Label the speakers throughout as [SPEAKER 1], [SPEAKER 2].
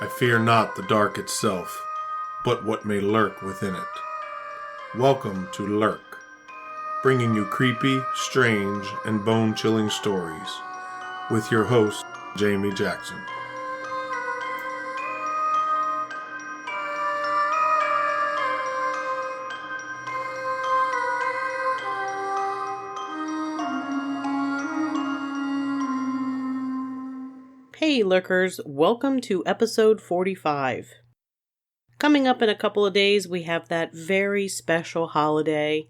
[SPEAKER 1] I fear not the dark itself, but what may lurk within it. Welcome to Lurk, bringing you creepy, strange, and bone-chilling stories, with your host, Jamie Jackson.
[SPEAKER 2] Hey Lurkers, welcome to episode 45. Coming up in a couple of days, we have that very special holiday.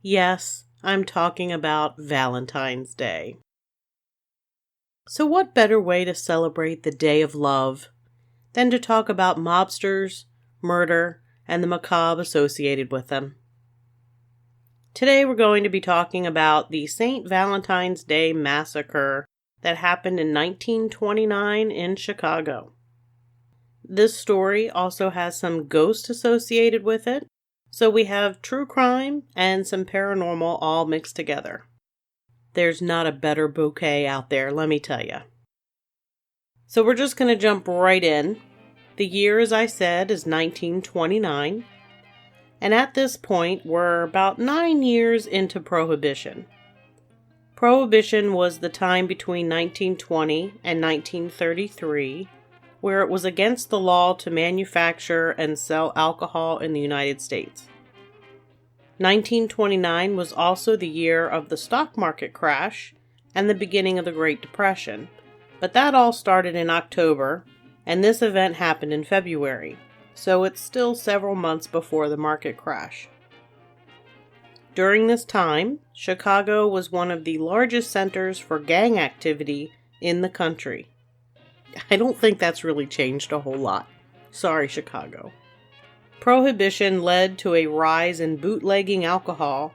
[SPEAKER 2] Yes, I'm talking about Valentine's Day. So what better way to celebrate the Day of Love than to talk about mobsters, murder, and the macabre associated with them? Today we're going to be talking about the St. Valentine's Day Massacre that happened in 1929 in Chicago. This story also has some ghosts associated with it, so we have true crime and some paranormal all mixed together. There's not a better bouquet out there, let me tell you. So we're just going to jump right in. The year, as I said, is 1929, and at this point we're about 9 years into Prohibition. Prohibition was the time between 1920 and 1933, where it was against the law to manufacture and sell alcohol in the United States. 1929 was also the year of the stock market crash and the beginning of the Great Depression, but that all started in October, and this event happened in February, so it's still several months before the market crash. During this time, Chicago was one of the largest centers for gang activity in the country. I don't think that's really changed a whole lot. Sorry, Chicago. Prohibition led to a rise in bootlegging alcohol,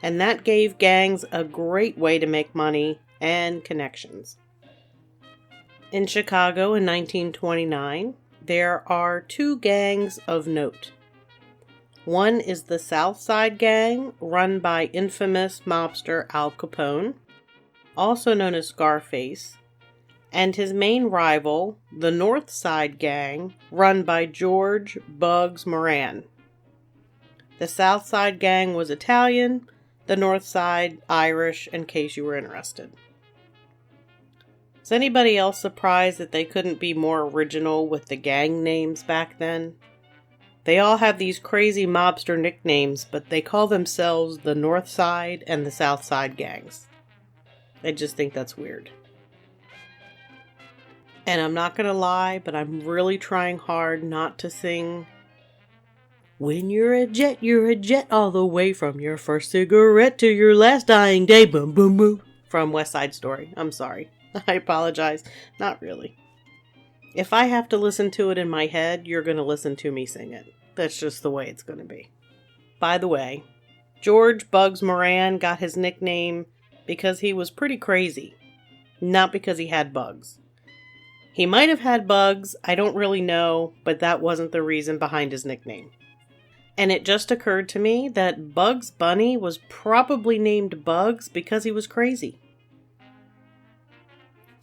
[SPEAKER 2] and that gave gangs a great way to make money and connections. In Chicago in 1929, there are two gangs of note. One is the South Side Gang, run by infamous mobster Al Capone, also known as Scarface, and his main rival, the North Side Gang, run by George "Bugs" Moran. The South Side Gang was Italian, the North Side Irish, in case you were interested. Is anybody else surprised that they couldn't be more original with the gang names back then? They all have these crazy mobster nicknames, but they call themselves the North Side and the South Side gangs. I just think that's weird. And I'm not gonna lie, but I'm really trying hard not to sing "When you're a jet all the way from your first cigarette to your last dying day, boom boom boom," from West Side Story. I'm sorry. I apologize. Not really. If I have to listen to it in my head, you're going to listen to me sing it. That's just the way it's going to be. By the way, George "Bugs" Moran got his nickname because he was pretty crazy, not because he had bugs. He might have had bugs, I don't really know, but that wasn't the reason behind his nickname. And it just occurred to me that Bugs Bunny was probably named Bugs because he was crazy.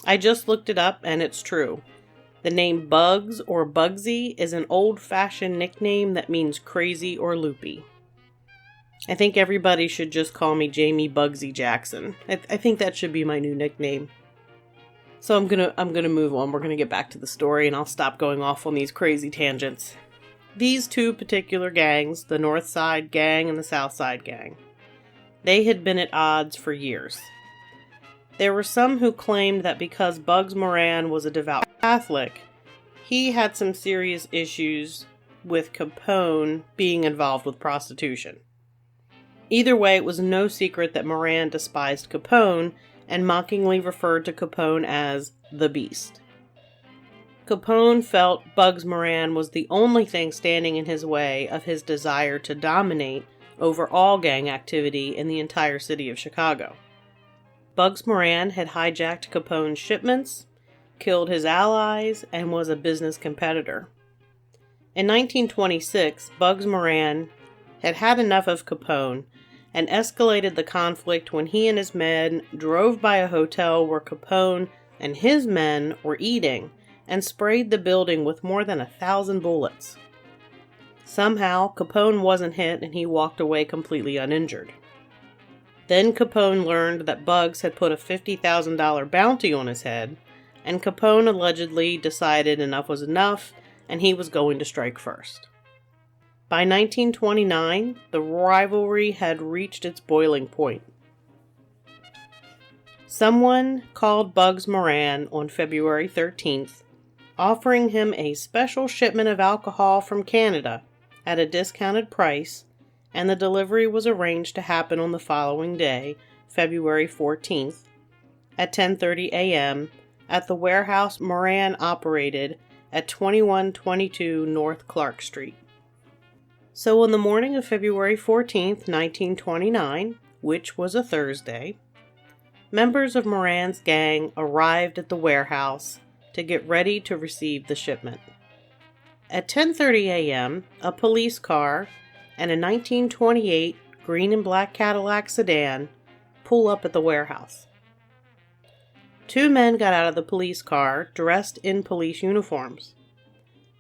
[SPEAKER 2] I just looked it up and it's true. The name Bugs or Bugsy is an old-fashioned nickname that means crazy or loopy. I think everybody should just call me Jamie Bugsy Jackson. I think that should be my new nickname. So I'm gonna move on. We're gonna get back to the story and I'll stop going off on these crazy tangents. These two particular gangs, the North Side Gang and the South Side Gang, they had been at odds for years. There were some who claimed that because Bugs Moran was a devout Catholic, he had some serious issues with Capone being involved with prostitution. Either way, it was no secret that Moran despised Capone and mockingly referred to Capone as the Beast. Capone felt Bugs Moran was the only thing standing in his way of his desire to dominate over all gang activity in the entire city of Chicago. Bugs Moran had hijacked Capone's shipments, killed his allies, and was a business competitor. In 1926, Bugs Moran had had enough of Capone and escalated the conflict when he and his men drove by a hotel where Capone and his men were eating and sprayed the building with more than 1,000 bullets. Somehow, Capone wasn't hit and he walked away completely uninjured. Then Capone learned that Bugs had put a $50,000 bounty on his head, and Capone allegedly decided enough was enough and he was going to strike first. By 1929, the rivalry had reached its boiling point. Someone called Bugs Moran on February 13th, offering him a special shipment of alcohol from Canada at a discounted price, and the delivery was arranged to happen on the following day, February 14th, at 10:30 a.m. at the warehouse Moran operated at 2122 North Clark Street. So on the morning of February 14th, 1929, which was a Thursday, members of Moran's gang arrived at the warehouse to get ready to receive the shipment. At 10:30 a.m., a police car and a 1928 green and black Cadillac sedan pull up at the warehouse. Two men got out of the police car dressed in police uniforms.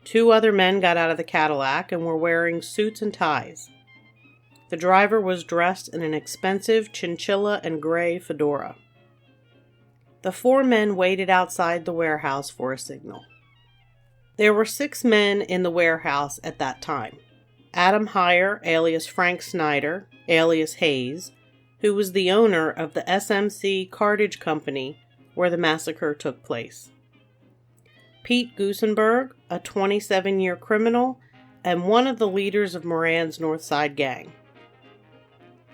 [SPEAKER 2] Two other men got out of the Cadillac and were wearing suits and ties. The driver was dressed in an expensive chinchilla and gray fedora. The four men waited outside the warehouse for a signal. There were 6 men in the warehouse at that time. Adam Heyer, alias Frank Snyder, alias Hayes, who was the owner of the SMC Cartage Company where the massacre took place. Pete Goosenberg, a 27-year criminal and one of the leaders of Moran's North Side gang.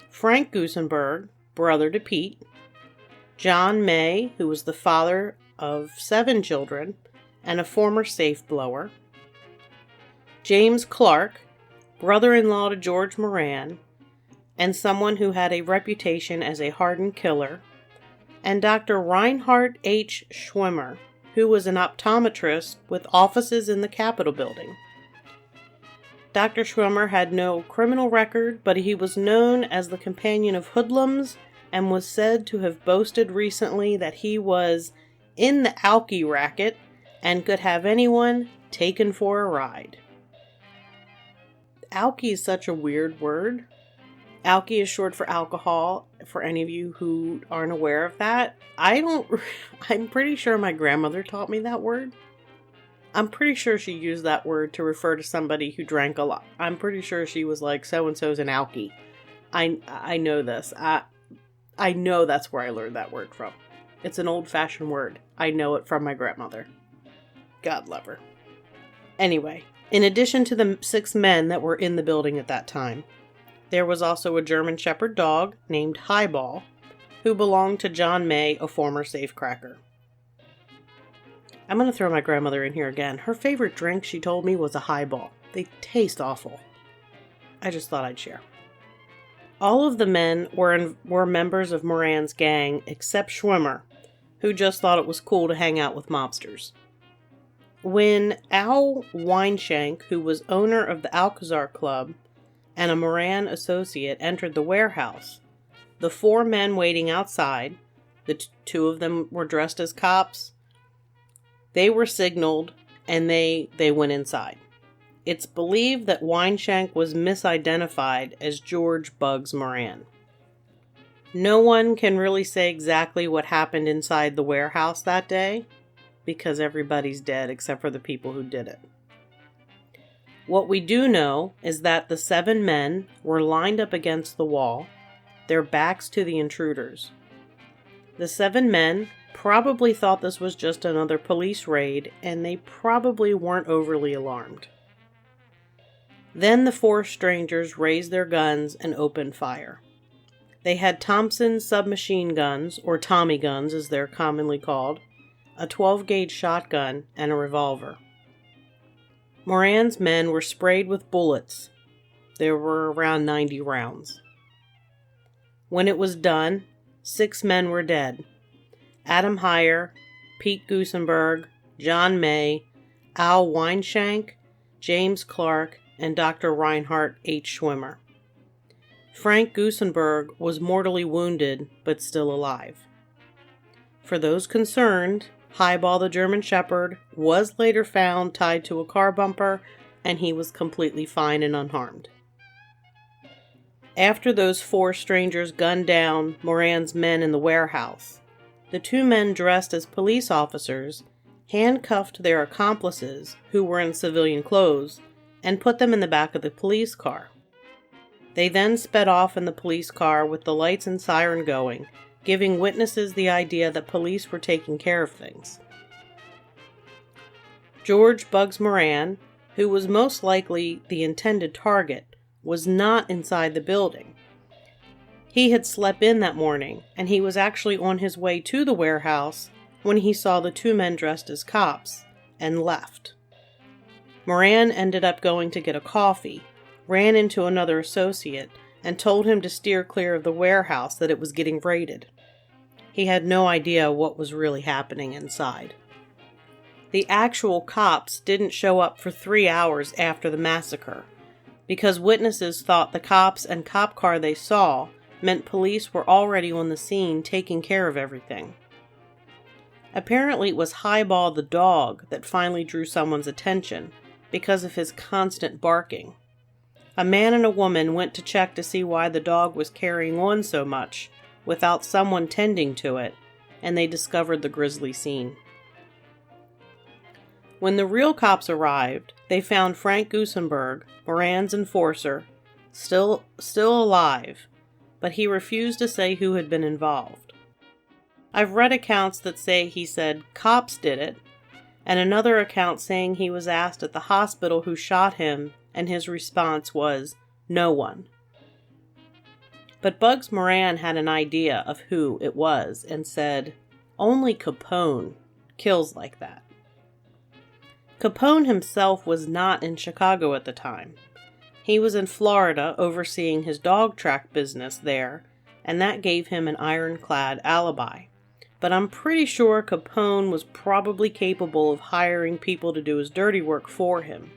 [SPEAKER 2] Frank Goosenberg, brother to Pete. John May, who was the father of 7 children and a former safe blower. James Clark, brother-in-law to George Moran, and someone who had a reputation as a hardened killer. And Dr. Reinhard H. Schwimmer, who was an optometrist with offices in the Capitol building. Dr. Schwimmer had no criminal record, but he was known as the companion of hoodlums and was said to have boasted recently that he was in the alky racket and could have anyone taken for a ride. Alky is such a weird word. Alky is short for alcohol, for any of you who aren't aware of that. I'm pretty sure my grandmother taught me that word. I'm pretty sure she used that word to refer to somebody who drank a lot. I'm pretty sure she was like, so-and-so's an alky. I know this. I know that's where I learned that word from. It's an old-fashioned word. I know it from my grandmother. God love her. Anyway, in addition to the 6 men that were in the building at that time, there was also a German Shepherd dog named Highball, who belonged to John May, a former safecracker. I'm going to throw my grandmother in here again. Her favorite drink, she told me, was a Highball. They taste awful. I just thought I'd share. All of the men were members of Moran's gang, except Schwimmer, who just thought it was cool to hang out with mobsters. When Al Weinshank, who was owner of the Alcazar Club and a Moran associate, entered the warehouse, the 4 men waiting outside, the 2 of them were dressed as cops, they were signaled and they went inside. It's believed that Weinshank was misidentified as George Bugs Moran. No one can really say exactly what happened inside the warehouse that day, because everybody's dead except for the people who did it. What we do know is that the 7 men were lined up against the wall, their backs to the intruders. The 7 men probably thought this was just another police raid, and they probably weren't overly alarmed. Then the 4 strangers raised their guns and opened fire. They had Thompson submachine guns, or Tommy guns as they're commonly called, a 12-gauge shotgun, and a revolver. Moran's men were sprayed with bullets. There were around 90 rounds. When it was done, 6 men were dead. Adam Heyer, Pete Goosenberg, John May, Al Weinshank, James Clark, and Dr. Reinhard H. Schwimmer. Frank Goosenberg was mortally wounded, but still alive. For those concerned, Highball the German Shepherd was later found tied to a car bumper, and he was completely fine and unharmed. After those 4 strangers gunned down Moran's men in the warehouse, the 2 men dressed as police officers handcuffed their accomplices, who were in civilian clothes, and put them in the back of the police car. They then sped off in the police car with the lights and siren going, giving witnesses the idea that police were taking care of things. George Bugs Moran, who was most likely the intended target, was not inside the building. He had slept in that morning, and he was actually on his way to the warehouse when he saw the 2 men dressed as cops, and left. Moran ended up going to get a coffee, ran into another associate, and told him to steer clear of the warehouse, that it was getting raided. He had no idea what was really happening inside. The actual cops didn't show up for 3 hours after the massacre, because witnesses thought the cops and cop car they saw meant police were already on the scene taking care of everything. Apparently it was Highball the dog that finally drew someone's attention because of his constant barking. A man and a woman went to check to see why the dog was carrying on so much without someone tending to it, and they discovered the grisly scene. When the real cops arrived, they found Frank Gusenberg, Moran's enforcer, still alive, but he refused to say who had been involved. I've read accounts that say he said cops did it, and another account saying he was asked at the hospital who shot him, and his response was, no one. But Bugs Moran had an idea of who it was and said, only Capone kills like that. Capone himself was not in Chicago at the time. He was in Florida overseeing his dog track business there, and that gave him an ironclad alibi. But I'm pretty sure Capone was probably capable of hiring people to do his dirty work for him.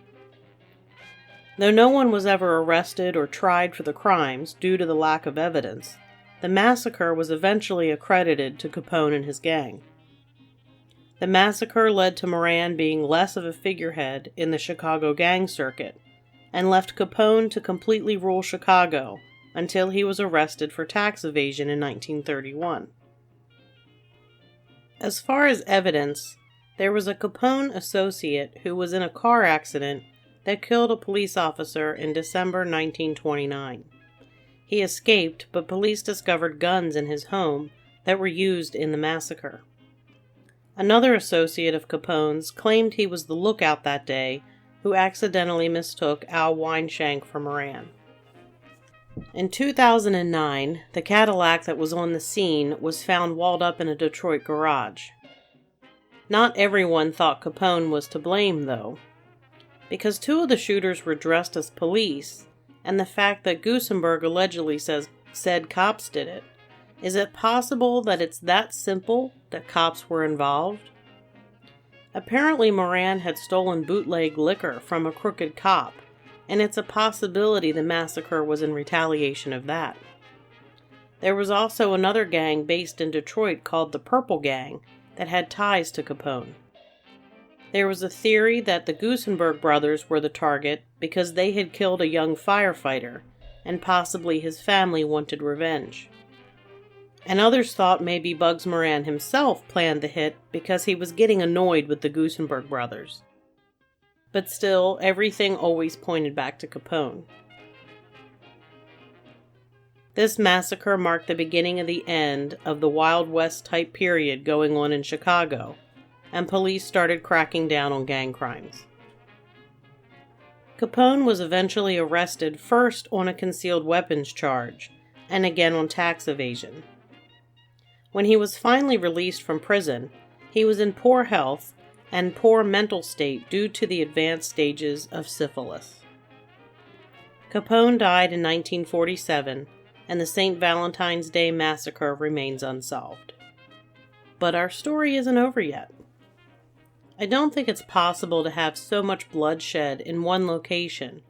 [SPEAKER 2] Though no one was ever arrested or tried for the crimes due to the lack of evidence, the massacre was eventually accredited to Capone and his gang. The massacre led to Moran being less of a figurehead in the Chicago gang circuit, and left Capone to completely rule Chicago until he was arrested for tax evasion in 1931. As far as evidence, there was a Capone associate who was in a car accident that killed a police officer in December 1929. He escaped, but police discovered guns in his home that were used in the massacre. Another associate of Capone's claimed he was the lookout that day who accidentally mistook Al Weinshank for Moran. In 2009, the Cadillac that was on the scene was found walled up in a Detroit garage. Not everyone thought Capone was to blame, though. Because 2 of the shooters were dressed as police, and the fact that Gusenberg allegedly said cops did it, is it possible that it's that simple that cops were involved? Apparently Moran had stolen bootleg liquor from a crooked cop, and it's a possibility the massacre was in retaliation of that. There was also another gang based in Detroit called the Purple Gang that had ties to Capone. There was a theory that the Gusenberg brothers were the target because they had killed a young firefighter, and possibly his family wanted revenge. And others thought maybe Bugs Moran himself planned the hit because he was getting annoyed with the Gusenberg brothers. But still, everything always pointed back to Capone. This massacre marked the beginning of the end of the Wild West type period going on in Chicago, and police started cracking down on gang crimes. Capone was eventually arrested first on a concealed weapons charge, and again on tax evasion. When he was finally released from prison, he was in poor health and poor mental state due to the advanced stages of syphilis. Capone died in 1947, and the St. Valentine's Day massacre remains unsolved. But our story isn't over yet. I don't think it's possible to have so much bloodshed in one location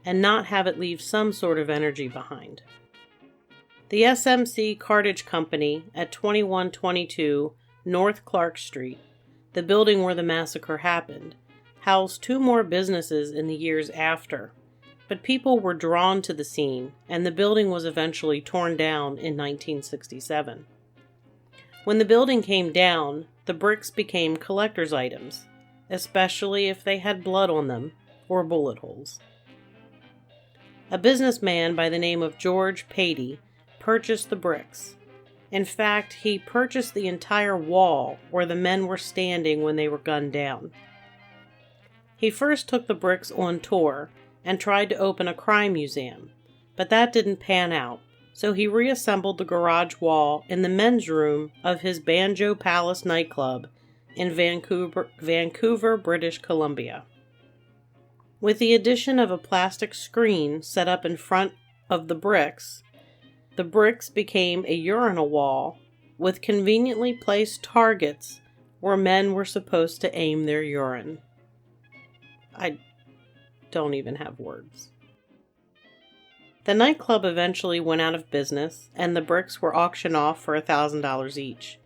[SPEAKER 2] and not have it leave some sort of energy behind. The SMC Cartage Company at 2122 North Clark Street the building where the massacre happened, housed 2 more businesses in the years after, but people were drawn to the scene, and the building was eventually torn down in 1967. When the building came down, the bricks became collector's items, especially if they had blood on them or bullet holes. A businessman by the name of George Patey purchased the bricks. In fact, he purchased the entire wall where the men were standing when they were gunned down. He first took the bricks on tour and tried to open a crime museum, but that didn't pan out, so he reassembled the garage wall in the men's room of his Banjo Palace nightclub in Vancouver, British Columbia. With the addition of a plastic screen set up in front of the bricks became a urinal wall with conveniently placed targets where men were supposed to aim their urine. I don't even have words. The nightclub eventually went out of business, and the bricks were auctioned off for $1,000 each.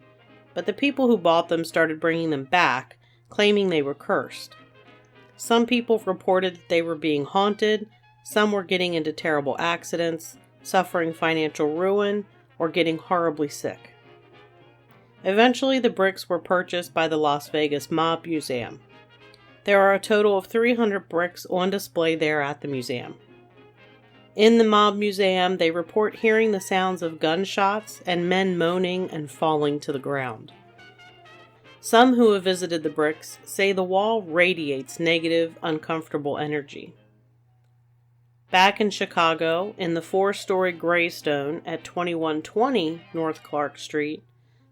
[SPEAKER 2] But the people who bought them started bringing them back, claiming they were cursed. Some people reported that they were being haunted, some were getting into terrible accidents, suffering financial ruin, or getting horribly sick. Eventually, the bricks were purchased by the Las Vegas Mob Museum. There are a total of 300 bricks on display there at the museum. In the Mob Museum, they report hearing the sounds of gunshots and men moaning and falling to the ground. Some who have visited the bricks say the wall radiates negative, uncomfortable energy. Back in Chicago, in the 4-story Greystone at 2120 North Clark Street,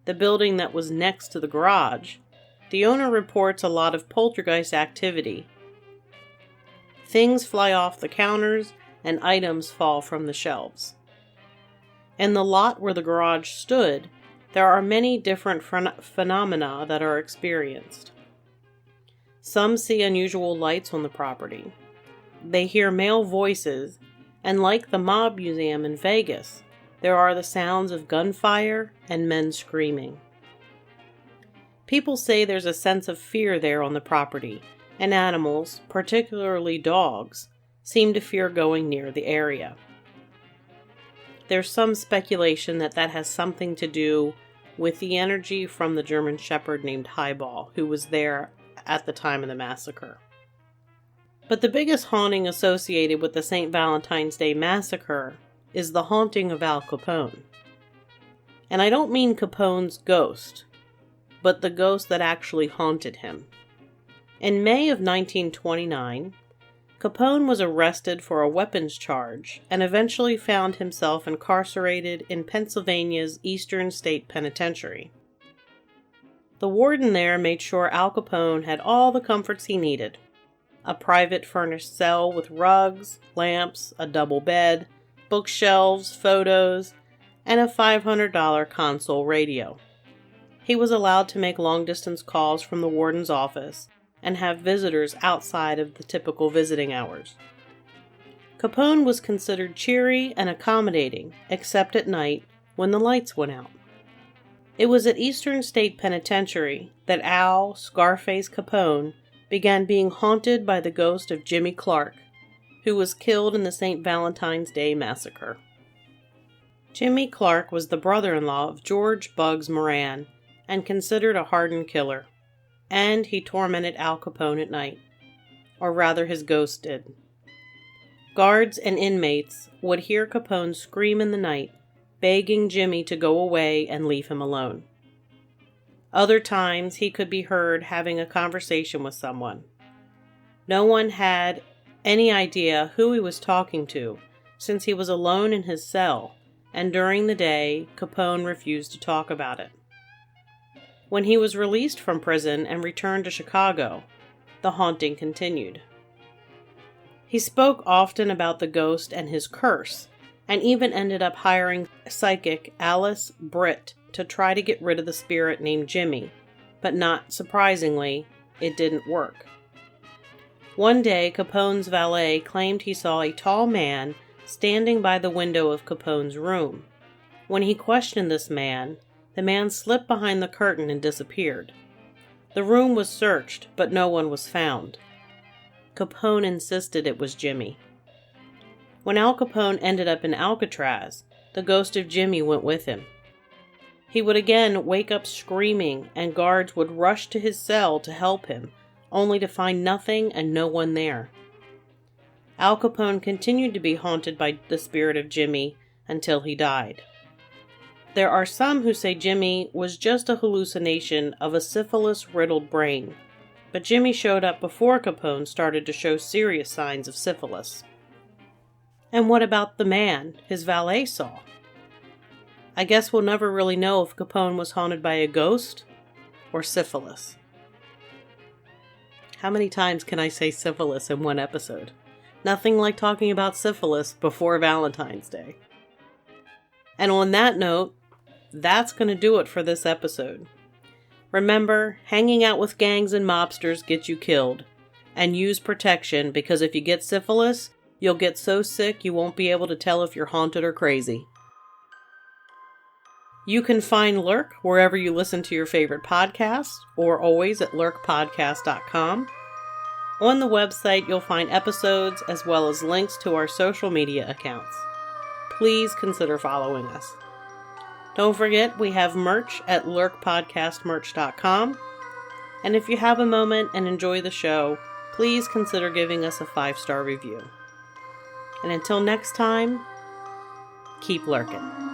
[SPEAKER 2] the building that was next to the garage, the owner reports a lot of poltergeist activity. Things fly off the counters and items fall from the shelves. In the lot where the garage stood, there are many different phenomena that are experienced. Some see unusual lights on the property. They hear male voices, and like the Mob Museum in Vegas, there are the sounds of gunfire and men screaming. People say there's a sense of fear there on the property, and animals, particularly dogs, seem to fear going near the area. There's some speculation that has something to do with the energy from the German Shepherd named Highball, who was there at the time of the massacre. But the biggest haunting associated with the St. Valentine's Day Massacre is the haunting of Al Capone. And I don't mean Capone's ghost, but the ghost that actually haunted him. In May of 1929, Capone was arrested for a weapons charge and eventually found himself incarcerated in Pennsylvania's Eastern State Penitentiary. The warden there made sure Al Capone had all the comforts he needed: a private furnished cell with rugs, lamps, a double bed, bookshelves, photos, and a $500 console radio. He was allowed to make long-distance calls from the warden's office and have visitors outside of the typical visiting hours. Capone was considered cheery and accommodating, except at night when the lights went out. It was at Eastern State Penitentiary that Al Scarface Capone began being haunted by the ghost of Jimmy Clark, who was killed in the St. Valentine's Day Massacre. Jimmy Clark was the brother-in-law of George Bugs Moran and considered a hardened killer, and he tormented Al Capone at night, or rather his ghost did. Guards and inmates would hear Capone scream in the night, begging Jimmy to go away and leave him alone. Other times he could be heard having a conversation with someone. No one had any idea who he was talking to, since he was alone in his cell, and during the day, Capone refused to talk about it. When he was released from prison and returned to Chicago, the haunting continued. He spoke often about the ghost and his curse, and even ended up hiring psychic Alice Britt to try to get rid of the spirit named Jimmy, but not surprisingly, it didn't work. One day, Capone's valet claimed he saw a tall man standing by the window of Capone's room. When he questioned this man, the man slipped behind the curtain and disappeared. The room was searched, but no one was found. Capone insisted it was Jimmy. When Al Capone ended up in Alcatraz, the ghost of Jimmy went with him. He would again wake up screaming, and guards would rush to his cell to help him, only to find nothing and no one there. Al Capone continued to be haunted by the spirit of Jimmy until he died. There are some who say Jimmy was just a hallucination of a syphilis-riddled brain, but Jimmy showed up before Capone started to show serious signs of syphilis. And what about the man his valet saw? I guess we'll never really know if Capone was haunted by a ghost or syphilis. How many times can I say syphilis in one episode? Nothing like talking about syphilis before Valentine's Day. And on that note, that's going to do it for this episode. Remember, hanging out with gangs and mobsters gets you killed. And use protection, because if you get syphilis, you'll get so sick you won't be able to tell if you're haunted or crazy. You can find Lurk wherever you listen to your favorite podcasts, or always at lurkpodcast.com. On the website, you'll find episodes as well as links to our social media accounts. Please consider following us. Don't forget, we have merch at lurkpodcastmerch.com. And if you have a moment and enjoy the show, please consider giving us a 5-star review. And until next time, keep lurking.